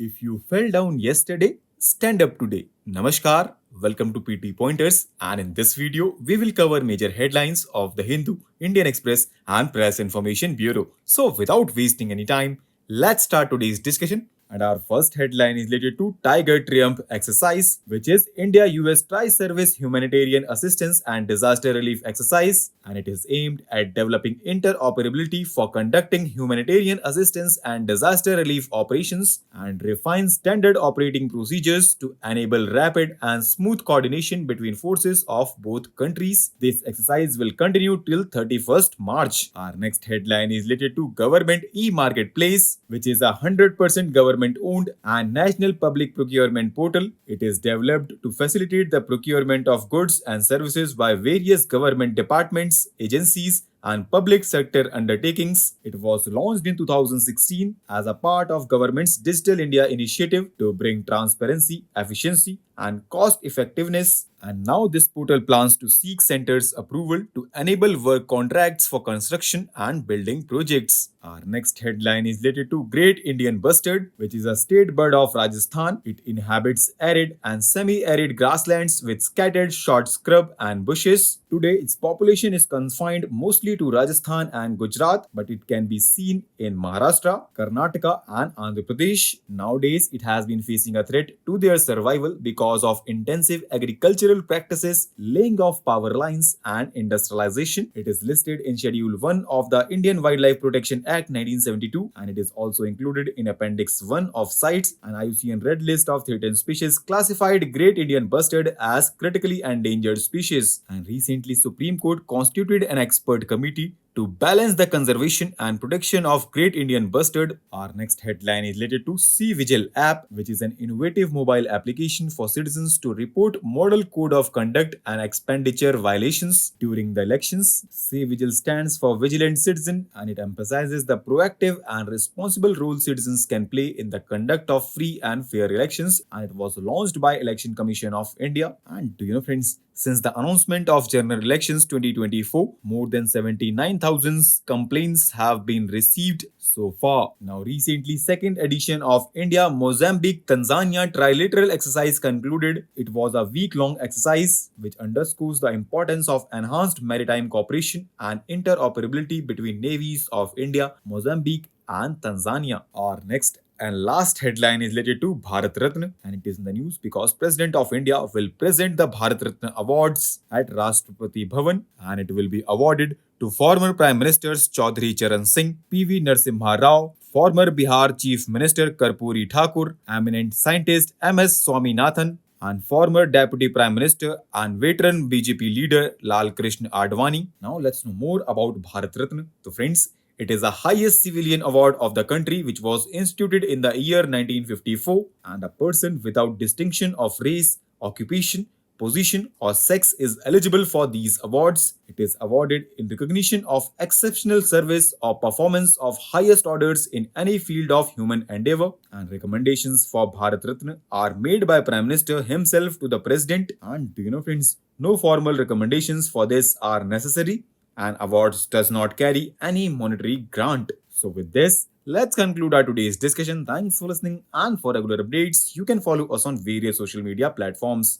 If you fell down yesterday, stand up today. Namaskar, welcome to PT Pointers, and in this video, we will cover major headlines of the Hindu, Indian Express, and Press Information Bureau. So, without wasting any time, let's start today's discussion. And our first headline is related to Tiger Triump exercise, which is India US Tri Service Humanitarian Assistance and Disaster Relief Exercise, and it is aimed at developing interoperability for conducting humanitarian assistance and disaster relief operations and refine standard operating procedures to enable rapid and smooth coordination between forces of both countries. This exercise will continue till 31st March. Our next headline is related to Government eMarketplace, which is a 100% government owned and national public procurement portal. It is developed to facilitate the procurement of goods and services by various government departments, agencies, and public sector undertakings. It was launched in 2016 as a part of government's Digital India initiative to bring transparency, efficiency, and cost effectiveness. And now this portal plans to seek centers' approval to enable work contracts for construction and building projects. Our next headline is related to Great Indian Bustard, which is a state bird of Rajasthan. It inhabits arid and semi-arid grasslands with scattered short scrub and bushes. Today, its population is confined mostly to Rajasthan and Gujarat, but it can be seen in Maharashtra, Karnataka, and Andhra Pradesh. Nowadays, it has been facing a threat to their survival because of intensive agricultural practices, laying of power lines, and industrialization. It is listed in Schedule 1 of the Indian Wildlife Protection Act 1972, and it is also included in Appendix 1 of CITES, an IUCN Red List of threatened species, classified Great Indian Bustard as critically endangered species. And recently, Supreme Court constituted an expert committee to balance the conservation and protection of Great Indian Bustard. Our next headline is related to C-Vigil app, which is an innovative mobile application for citizens to report model code of conduct and expenditure violations during the elections. C-Vigil stands for Vigilant Citizen, and it emphasizes the proactive and responsible role citizens can play in the conduct of free and fair elections, and it was launched by Election Commission of India. And do you know, friends, since the announcement of general elections 2024, more than 79,000 complaints have been received so far. Now, recently, second edition of India, Mozambique, Tanzania Trilateral exercise concluded. It was a week-long exercise which underscores the importance of enhanced maritime cooperation and interoperability between navies of India, Mozambique, and Tanzania. Our next and last headline is related to Bharatratna, and it is in the news because President of India will present the Bharatratna Awards at Rashtrapati Bhavan, and it will be awarded to former Prime Ministers Chaudhary Charan Singh, P.V. Narasimha Rao, former Bihar Chief Minister Karpuri Thakur, eminent scientist M.S. Swaminathan, and former Deputy Prime Minister and veteran BJP leader Lal Krishna Advani. Now let's know more about Bharatratna. So friends, it is the highest civilian award of the country, which was instituted in the year 1954, and a person without distinction of race, occupation, position, or sex is eligible for these awards. It is awarded in recognition of exceptional service or performance of highest orders in any field of human endeavor, and recommendations for Bharat Ratna are made by Prime Minister himself to the President. And do you know, friends, no formal recommendations for this are necessary, and awards does not carry any monetary grant. So with this, let's conclude our today's discussion. Thanks for listening, and for regular updates, you can follow us on various social media platforms.